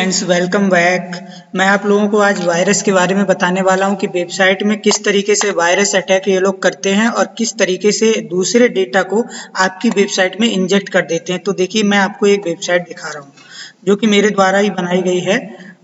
Friends, welcome back. मैं आप लोगों को आज वायरस के बारे में बताने वाला हूं कि वेबसाइट में किस तरीके से वायरस अटैक ये लोग करते हैं और किस तरीके से दूसरे डेटा को आपकी वेबसाइट में इंजेक्ट कर देते हैं। तो देखिए, मैं आपको एक वेबसाइट दिखा रहा हूं जो कि मेरे द्वारा ही बनाई गई है।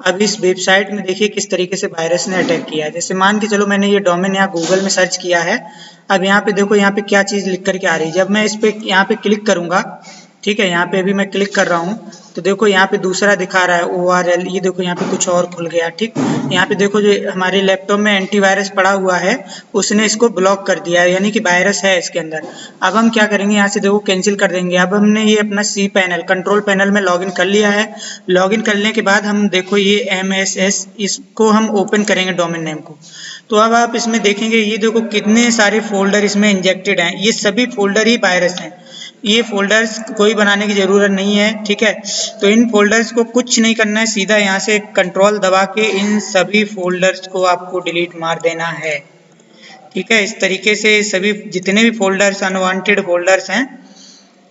अब इस वेबसाइट में देखिए किस तरीके से वायरस ने अटैक किया है। जैसे मान के चलो मैंने ये डोमेन यहाँ गूगल में सर्च किया है। अब यहाँ पे देखो, यहाँ पे क्या चीज़ लिख करके आ रही है। जब मैं इस पे यहाँ पे क्लिक करूंगा, ठीक है, यहाँ पे अभी मैं क्लिक कर रहा हूँ तो देखो यहाँ पे दूसरा दिखा रहा है ORL। ये देखो यहाँ पे कुछ और खुल गया। ठीक, यहाँ पे देखो जो हमारे लैपटॉप में एंटीवायरस पड़ा हुआ है उसने इसको ब्लॉक कर दिया है, यानी कि वायरस है इसके अंदर। अब हम क्या करेंगे, यहाँ से देखो कैंसिल कर देंगे। अब हमने ये अपना कंट्रोल पैनल में लॉगिन कर लिया है। लॉगिन करने के बाद हम देखो ये MSS, इसको हम ओपन करेंगे डोमेन नेम को। तो अब आप इसमें देखेंगे, ये देखो कितने सारे फोल्डर इसमें इंजेक्टेड हैं। ये सभी फोल्डर ही वायरस हैं। ये फोल्डर्स कोई बनाने की ज़रूरत नहीं है, ठीक है। तो इन फोल्डर्स को कुछ नहीं करना है, सीधा यहाँ से कंट्रोल दबा के इन सभी फोल्डर्स को आपको डिलीट मार देना है, ठीक है। इस तरीके से सभी जितने भी फोल्डर्स अनवांटेड फोल्डर्स हैं,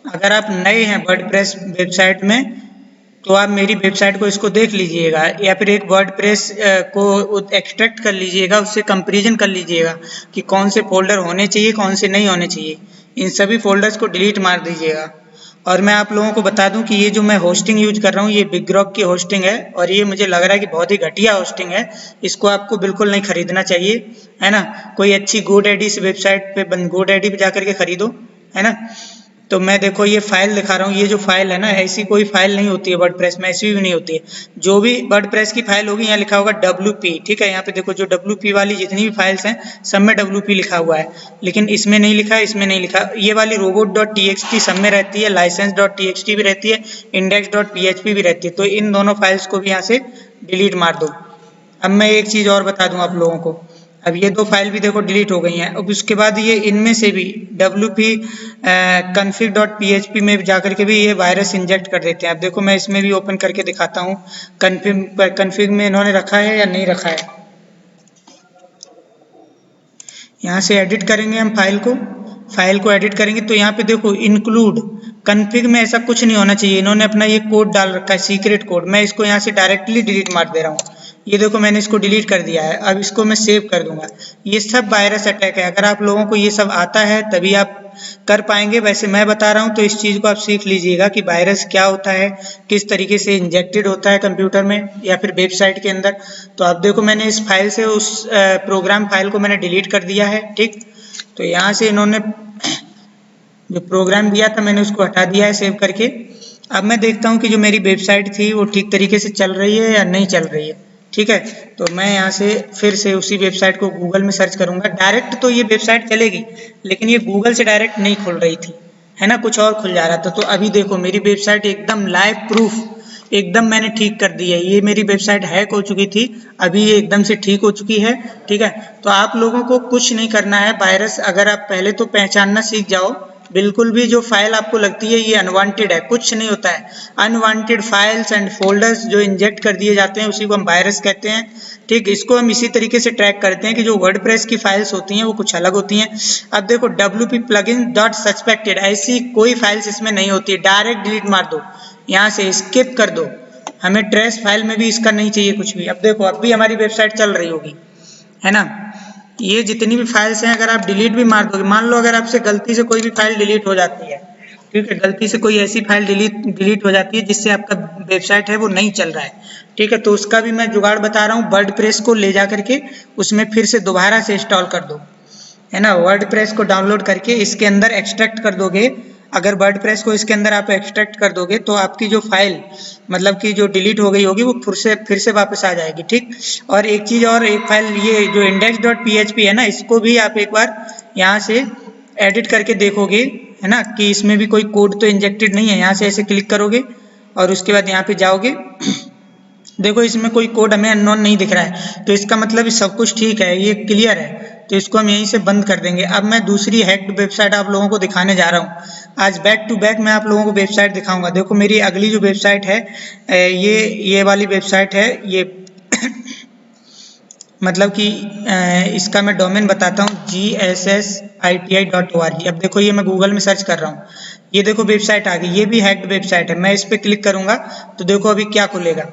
अगर आप नए हैं वर्डप्रेस वेबसाइट में तो आप मेरी वेबसाइट को इसको देख लीजिएगा, या फिर एक वर्डप्रेस को एक्सट्रैक्ट कर लीजिएगा, उससे कंपैरिजन कर लीजिएगा कि कौन से फोल्डर होने चाहिए कौन से नहीं होने चाहिए। इन सभी फोल्डर्स को डिलीट मार दीजिएगा। और मैं आप लोगों को बता दूं कि ये जो मैं होस्टिंग यूज कर रहा हूँ ये बिगरॉक की होस्टिंग है, और ये मुझे लग रहा है कि बहुत ही घटिया होस्टिंग है। इसको आपको बिल्कुल नहीं खरीदना चाहिए, है ना। कोई अच्छी GoDaddy से वेबसाइट पे GoDaddy पे जाकर के खरीदो, है ना। तो मैं देखो ये फाइल दिखा रहा हूँ। ये जो फाइल है ना, ऐसी कोई फाइल नहीं होती है वर्डप्रेस में, ऐसी भी नहीं होती है। जो भी वर्डप्रेस की फाइल होगी यहाँ लिखा होगा WP, ठीक है। यहाँ पे देखो जो WP वाली जितनी भी फाइल्स हैं सब में WP लिखा हुआ है, लेकिन इसमें नहीं लिखा, इसमें नहीं लिखा। ये वाली robot.txt सब में रहती है, license.txt भी रहती है, index.php भी रहती है। तो इन दोनों फाइल्स को भी यहाँ से डिलीट मार दो। अब मैं एक चीज़ और बता दूँ आप लोगों को, अब ये दो फाइल भी देखो डिलीट हो गई हैं। अब उसके बाद ये इनमें से भी WP config.php में जाकर के भी ये वायरस इंजेक्ट कर देते हैं। अब देखो मैं इसमें भी ओपन करके दिखाता हूँ config में इन्होंने रखा है या नहीं रखा है। यहाँ से एडिट करेंगे हम फाइल को एडिट करेंगे तो यहाँ पे देखो इंक्लूड config में ऐसा कुछ नहीं होना चाहिए। इन्होंने अपना ये कोड डाल रखा है, सीक्रेट कोड। मैं इसको यहाँ से डायरेक्टली डिलीट मार दे रहा हूँ। ये देखो मैंने इसको डिलीट कर दिया है। अब इसको मैं सेव कर दूंगा। ये सब वायरस अटैक है। अगर आप लोगों को ये सब आता है तभी आप कर पाएंगे। वैसे मैं बता रहा हूँ तो इस चीज़ को आप सीख लीजिएगा कि वायरस क्या होता है, किस तरीके से इंजेक्टेड होता है कंप्यूटर में या फिर वेबसाइट के अंदर। तो आप देखो मैंने इस फाइल से उस प्रोग्राम फाइल को मैंने डिलीट कर दिया है, ठीक। तो यहाँ से इन्होंने जो प्रोग्राम दिया था मैंने उसको हटा दिया है सेव करके। अब मैं देखता हूँ कि जो मेरी वेबसाइट थी वो ठीक तरीके से चल रही है या नहीं चल रही है, ठीक है। तो मैं यहाँ से फिर से उसी वेबसाइट को गूगल में सर्च करूँगा। डायरेक्ट तो ये वेबसाइट चलेगी, लेकिन ये गूगल से डायरेक्ट नहीं खुल रही थी, है ना, कुछ और खुल जा रहा था। तो अभी देखो मेरी वेबसाइट एकदम लाइव प्रूफ एकदम मैंने ठीक कर दी है। ये मेरी वेबसाइट हैक हो चुकी थी, अभी ये एकदम से ठीक हो चुकी है, ठीक है। तो आप लोगों को कुछ नहीं करना है। वायरस अगर आप पहले तो पहचानना सीख जाओ, बिल्कुल भी जो फाइल आपको लगती है ये अनवांटेड है, कुछ नहीं होता है। अनवांटेड फाइल्स एंड फोल्डर्स जो इंजेक्ट कर दिए जाते हैं उसी को हम वायरस कहते हैं, ठीक। इसको हम इसी तरीके से ट्रैक करते हैं कि जो वर्डप्रेस की फाइल्स होती हैं वो कुछ अलग होती हैं। अब देखो WP plugin डॉट सस्पेक्टेड, ऐसी कोई फाइल्स इसमें नहीं होती है। डायरेक्ट डिलीट मार दो, यहाँ से स्किप कर दो। हमें ट्रेस फाइल में भी इसका नहीं चाहिए कुछ भी। अब देखो अब भी हमारी वेबसाइट चल रही होगी, है ना। ये जितनी भी फाइल्स हैं अगर आप डिलीट भी मार दोगे, मान लो अगर आपसे गलती से कोई भी फाइल डिलीट हो जाती है, ठीक है, गलती से कोई ऐसी फाइल डिलीट हो जाती है जिससे आपका वेबसाइट है वो नहीं चल रहा है, ठीक है। तो उसका भी मैं जुगाड़ बता रहा हूँ। वर्डप्रेस को ले जा करके उसमें फिर से दोबारा से इंस्टॉल कर दो, है ना। वर्डप्रेस को डाउनलोड करके इसके अंदर एक्सट्रैक्ट कर दोगे। अगर वर्डप्रेस को इसके अंदर आप एक्सट्रैक्ट कर दोगे तो आपकी जो फाइल मतलब कि जो डिलीट हो गई होगी वो फिर से वापस आ जाएगी, ठीक। और एक चीज़ और, एक फाइल ये जो index.php है ना, इसको भी आप एक बार यहाँ से एडिट करके देखोगे, है ना, कि इसमें भी कोई कोड तो इंजेक्टेड नहीं है। यहाँ से ऐसे क्लिक करोगे और उसके बाद यहाँ पे जाओगे, देखो इसमें कोई कोड हमें अननोन नहीं दिख रहा है, तो इसका मतलब सब कुछ ठीक है, ये क्लियर है। तो इसको हम यहीं से बंद कर देंगे। अब मैं दूसरी हैक्ड वेबसाइट आप लोगों को दिखाने जा रहा हूँ। आज बैक टू बैक मैं आप लोगों को वेबसाइट दिखाऊंगा। देखो मेरी अगली जो वेबसाइट है ये वाली वेबसाइट है। ये मतलब कि इसका मैं डोमेन बताता हूँ GSSITI.org। अब देखो ये मैं गूगल में सर्च कर रहा हूँ, ये देखो वेबसाइट आ गई। ये भी हैक्ड वेबसाइट है। मैं इस पर क्लिक करूँगा तो देखो अभी क्या खुलेगा,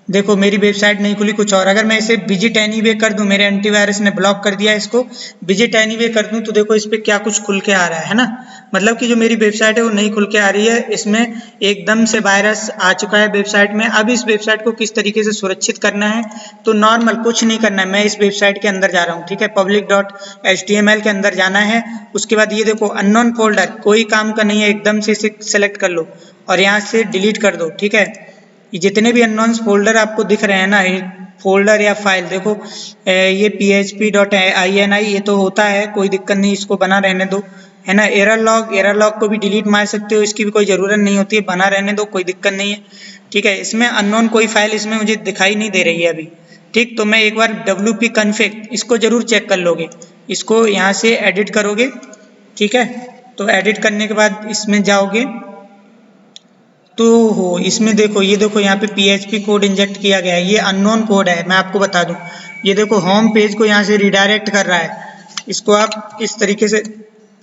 देखो मेरी वेबसाइट नहीं खुली कुछ और। अगर मैं इसे विजिट एनीवे कर दूं, मेरे एंटीवायरस ने ब्लॉक कर दिया इसको, विजिट एनीवे कर दूं तो देखो इस पे क्या कुछ खुल के आ रहा है ना। मतलब कि जो मेरी वेबसाइट है वो नहीं खुल के आ रही है, इसमें एकदम से वायरस आ चुका है वेबसाइट में। अब इस वेबसाइट को किस तरीके से सुरक्षित करना है, तो नॉर्मल कुछ नहीं करना है। मैं इस वेबसाइट के अंदर जा रहा हूँ, ठीक है, public.html के अंदर जाना है। उसके बाद ये देखो अननोन फोल्डर, कोई काम का नहीं है, एकदम से इसे सेलेक्ट कर लो और यहाँ से डिलीट कर दो, ठीक है। ये जितने भी अननोन फोल्डर आपको दिख रहे हैं ना, फोल्डर या फाइल, देखो ये php.ini ये तो होता है, कोई दिक्कत नहीं, इसको बना रहने दो, है ना। एरर लॉग को भी डिलीट मार सकते हो, इसकी भी कोई ज़रूरत नहीं होती है, बना रहने दो, कोई दिक्कत नहीं है, ठीक है। इसमें अननोन कोई फाइल इसमें मुझे दिखाई नहीं दे रही है अभी, ठीक। तो मैं एक बार wp config इसको जरूर चेक कर लोगे, इसको यहाँ से एडिट करोगे, ठीक है। तो एडिट करने के बाद इसमें जाओगे तो हो इसमें देखो, ये देखो यहाँ पे PHP कोड इंजेक्ट किया गया है, ये अननोन कोड है, मैं आपको बता दूं। ये देखो होम पेज को यहाँ से रिडायरेक्ट कर रहा है, इसको आप इस तरीके से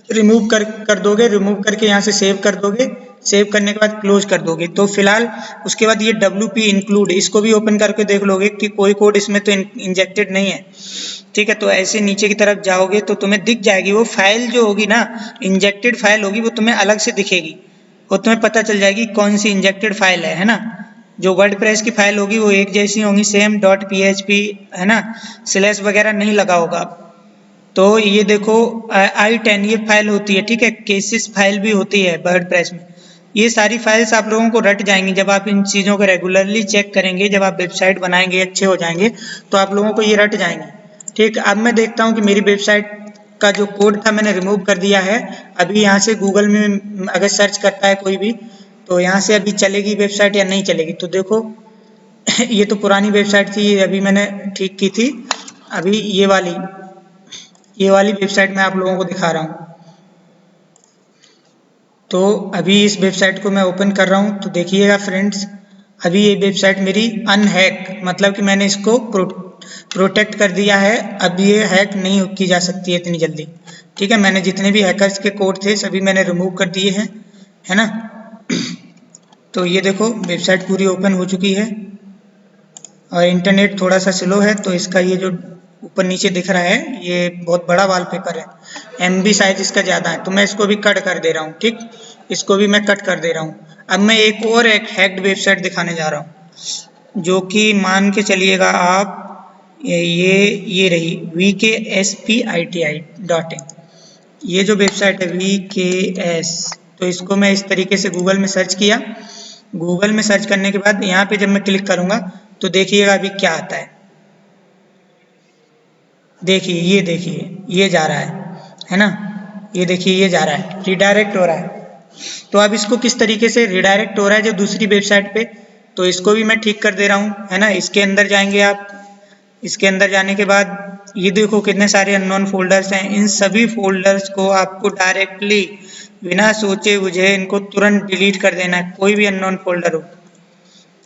रिमूव कर दोगे, रिमूव करके यहाँ से सेव कर दोगे, सेव करने के बाद क्लोज कर दोगे। तो फिलहाल उसके बाद ये WP इंक्लूड, इसको भी ओपन करके देख लोगे कि कोई कोड इसमें तो इंजेक्टेड नहीं है, ठीक है। तो ऐसे नीचे की तरफ जाओगे तो तुम्हें दिख जाएगी वो फाइल जो होगी ना, इंजेक्टेड फाइल होगी, वो तुम्हें अलग से दिखेगी, वो तुम्हें पता चल जाएगी कौन सी इंजेक्टेड फाइल है ना। जो वर्डप्रेस की फाइल होगी वो एक जैसी होंगी, सेम .php, है ना, स्लैश वगैरह नहीं लगा होगा। तो ये देखो i10 ये फाइल होती है, ठीक है, केसेस फाइल भी होती है वर्डप्रेस में। ये सारी फाइल्स आप लोगों को रट जाएंगी जब आप इन चीज़ों को रेगुलरली चेक करेंगे, जब आप वेबसाइट बनाएंगे, अच्छे हो जाएंगे, तो आप लोगों को ये रट जाएंगे, ठीक। अब मैं देखता हूँ कि मेरी वेबसाइट का जो कोड था मैंने रिमूव कर दिया है। अभी यहाँ से गूगल में अगर सर्च करता है कोई भी, तो यहाँ से अभी चलेगी वेबसाइट या नहीं चलेगी। तो देखो ये तो पुरानी वेबसाइट थी, ये अभी मैंने ठीक की थी। अभी ये वाली वेबसाइट मैं आप लोगों को दिखा रहा हूँ। तो अभी इस वेबसाइट को मैं ओपन कर रहा हूँ, तो देखिएगा फ्रेंड्स, अभी ये वेबसाइट मेरी अनहैक, मतलब कि मैंने इसको प्रोटेक्ट कर दिया है, अब ये हैक नहीं की जा सकती है इतनी जल्दी, ठीक है। मैंने जितने भी हैकर्स के कोड थे सभी मैंने रिमूव कर दिए हैं, है ना। तो ये देखो वेबसाइट पूरी ओपन हो चुकी है और इंटरनेट थोड़ा सा स्लो है, तो इसका ये जो ऊपर नीचे दिख रहा है ये बहुत बड़ा वॉलपेपर है, MB साइज इसका ज़्यादा है, तो मैं इसको भी कट कर दे रहा हूँ, ठीक, इसको भी मैं कट कर दे रहा हूँ। अब मैं एक हैक्ड वेबसाइट दिखाने जा रहा हूँ, जो कि मान के चलिएगा आप, ये रही vkspiti.in, ये जो वेबसाइट है VKS। तो इसको मैं इस तरीके से गूगल में सर्च किया, गूगल में सर्च करने के बाद यहाँ पे जब मैं क्लिक करूँगा तो देखिएगा अभी क्या आता है। देखिए ये जा रहा है ना, ये देखिए ये जा रहा है, रिडायरेक्ट हो रहा है। तो अब इसको किस तरीके से रिडायरेक्ट हो रहा है जो दूसरी वेबसाइट पे, तो इसको भी मैं ठीक कर दे रहा हूँ, है ना। इसके अंदर जाएंगे आप, इसके अंदर जाने के बाद ये देखो कितने सारे अननोन फोल्डर्स हैं, इन सभी फोल्डर्स को आपको डायरेक्टली बिना सोचे बुझे इनको तुरंत डिलीट कर देना है, कोई भी अननोन फोल्डर हो,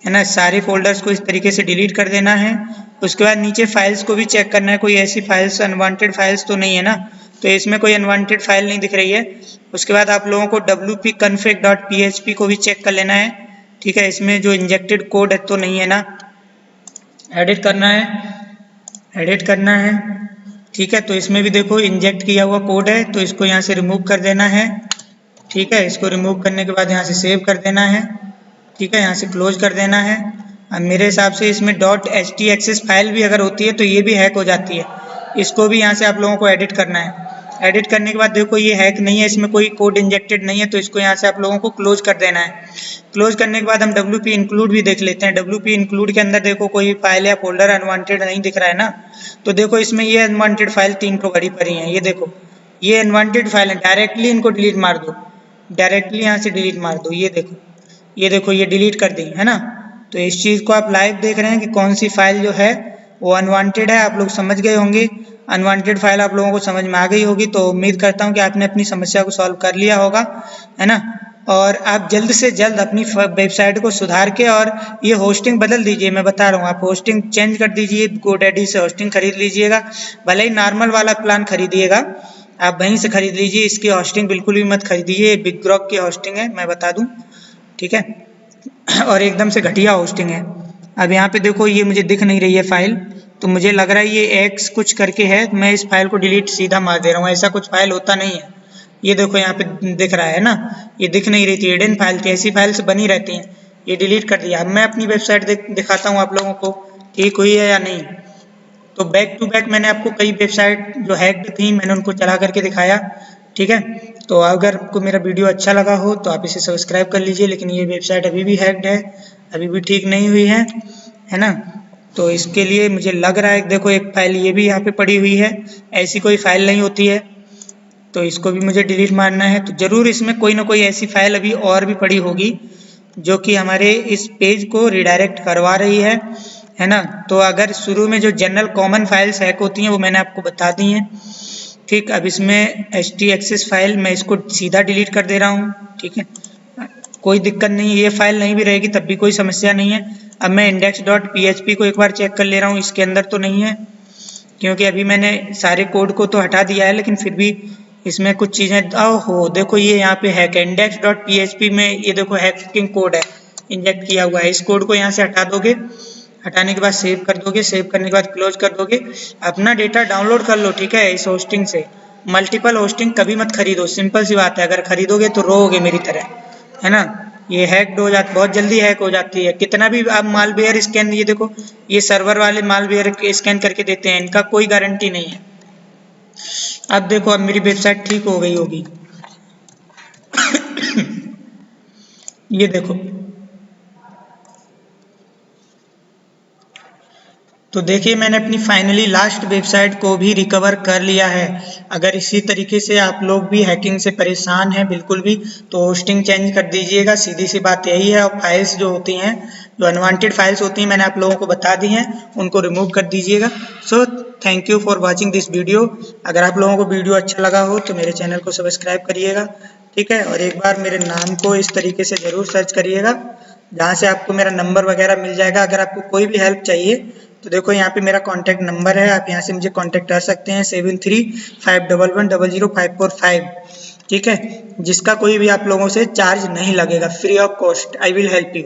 है ना, सारे फोल्डर्स को इस तरीके से डिलीट कर देना है। उसके बाद नीचे फाइल्स को भी चेक करना है, कोई ऐसी फाइल्स अनवांटेड फाइल्स तो नहीं है ना, तो इसमें कोई अनवांटेड फाइल नहीं दिख रही है। उसके बाद आप लोगों को wp config.php को भी चेक कर लेना है, ठीक है, इसमें जो इंजेक्टेड कोड है तो नहीं है ना, एडिट करना है, ठीक है। तो इसमें भी देखो इंजेक्ट किया हुआ कोड है, तो इसको यहाँ से रिमूव कर देना है, ठीक है। इसको रिमूव करने के बाद यहाँ से सेव कर देना है, ठीक है, यहाँ से क्लोज कर देना है। अब मेरे हिसाब से इसमें .htaccess फाइल भी अगर होती है तो ये भी हैक हो जाती है, इसको भी यहाँ से आप लोगों को एडिट करना है। एडिट करने के बाद देखो ये हैक नहीं है, इसमें कोई कोड इंजेक्टेड नहीं है, तो इसको यहाँ से आप लोगों को क्लोज कर देना है। क्लोज करने के बाद हम wp इंक्लूड भी देख लेते हैं। wp इंक्लूड के अंदर देखो कोई फाइल या फोल्डर अनवांटेड नहीं दिख रहा है ना, तो देखो इसमें ये अनवांटेड फाइल 3 तो भरी पड़ी हैं, ये देखो ये अनवांटेड फाइल है, डायरेक्टली इनको डिलीट मार दो, डायरेक्टली यहाँ से डिलीट मार दो। ये देखो ये डिलीट कर दी, है ना। तो इस चीज़ को आप लाइव देख रहे हैं कि कौन सी फाइल जो है वो अनवांटेड है, आप लोग समझ गए होंगे। अनवांटेड फाइल आप लोगों को समझ में आ गई होगी, तो उम्मीद करता हूँ कि आपने अपनी समस्या को सॉल्व कर लिया होगा, है ना। और आप जल्द से जल्द अपनी वेबसाइट को सुधार के और ये होस्टिंग बदल दीजिए, मैं बता रहा हूँ, आप होस्टिंग चेंज कर दीजिए, GoDaddy से होस्टिंग खरीद लीजिएगा, भले ही नॉर्मल वाला प्लान खरीदिएगा, आप वहीं से खरीद लीजिए, इसकी होस्टिंग बिल्कुल भी मत खरीदिए, बिग ग्रॉक की होस्टिंग है, मैं बता दूँ, ठीक है, और एकदम से घटिया होस्टिंग है, अब यहाँ पे देखो ये मुझे दिख नहीं रही है फाइल, तो मुझे लग रहा है ये x कुछ करके है, मैं इस फाइल को डिलीट सीधा मार दे रहा हूँ। ऐसा कुछ फाइल होता नहीं है। ये देखो यहाँ पे दिख रहा है ना, ये दिख नहीं रही थी, हिडन फाइल थी, ऐसी फाइल्स बनी रहती हैं। ये डिलीट कर दिया। अब मैं अपनी वेबसाइट दिखाता हूँ आप लोगों को ठीक हुई है या नहीं। तो बैक टू बैक मैंने आपको कई वेबसाइट जो हैक्ड थी मैंने उनको चला करके दिखाया, ठीक है। तो अगर आपको मेरा वीडियो अच्छा लगा हो तो आप इसे सब्सक्राइब कर लीजिए। लेकिन ये वेबसाइट अभी भी हैक्ड है, अभी भी ठीक नहीं हुई है ना। तो इसके लिए मुझे लग रहा है, देखो एक फाइल ये भी यहाँ पे पड़ी हुई है, ऐसी कोई फाइल नहीं होती है, तो इसको भी मुझे डिलीट मारना है। तो ज़रूर इसमें कोई ना कोई ऐसी फाइल अभी और भी पड़ी होगी जो कि हमारे इस पेज को रिडायरेक्ट करवा रही है ना। तो अगर शुरू में जो जनरल कॉमन फाइल्स हैक होती हैं वो मैंने आपको बता दी हैं, ठीक। अब इसमें htaccess फाइल मैं इसको सीधा डिलीट कर दे रहा हूँ, ठीक है, कोई दिक्कत नहीं है। ये फाइल नहीं भी रहेगी तब भी कोई समस्या नहीं है। अब मैं index.php को एक बार चेक कर ले रहा हूँ, इसके अंदर तो नहीं है, क्योंकि अभी मैंने सारे कोड को तो हटा दिया है, लेकिन फिर भी इसमें कुछ चीज़ें, ओहो देखो ये यहाँ पे हैक है, index.php में ये देखो हैकिंग कोड है, इंजेक्ट किया हुआ है। इस कोड को यहाँ से हटा दोगे, हटाने के बाद सेव कर दोगे, सेव करने के बाद क्लोज कर दोगे, अपना डेटा डाउनलोड कर लो, ठीक है, इस होस्टिंग से। मल्टीपल होस्टिंग कभी मत खरीदो, सिंपल सी बात है, अगर खरीदोगे तो रोओगे मेरी तरह, है ना। ये हैक्ड हो जाती, बहुत जल्दी हैक हो जाती है। कितना भी आप मालवेयर स्कैन, ये देखो ये सर्वर वाले मालवेयर स्कैन करके देते हैं, इनका कोई गारंटी नहीं है। अब देखो अब मेरी वेबसाइट ठीक हो गई होगी। ये देखो, तो देखिए मैंने अपनी फाइनली लास्ट वेबसाइट को भी रिकवर कर लिया है। अगर इसी तरीके से आप लोग भी हैकिंग से परेशान हैं बिल्कुल भी, तो होस्टिंग चेंज कर दीजिएगा, सीधी सी बात यही है। और फाइल्स जो होती हैं, जो अनवांटेड फाइल्स होती हैं, मैंने आप लोगों को बता दी हैं, उनको रिमूव कर दीजिएगा। So thank you for watching this video. अगर आप लोगों को वीडियो अच्छा लगा हो तो मेरे चैनल को सब्सक्राइब करिएगा, ठीक है। और एक बार मेरे नाम को इस तरीके से ज़रूर सर्च करिएगा, जहाँ से आपको मेरा नंबर वगैरह मिल जाएगा। अगर आपको कोई भी हेल्प चाहिए तो देखो यहाँ पे मेरा कॉन्टैक्ट नंबर है, आप यहाँ से मुझे कॉन्टैक्ट कर सकते हैं 7351100545, ठीक है, जिसका कोई भी आप लोगों से चार्ज नहीं लगेगा, free of cost. I will help you.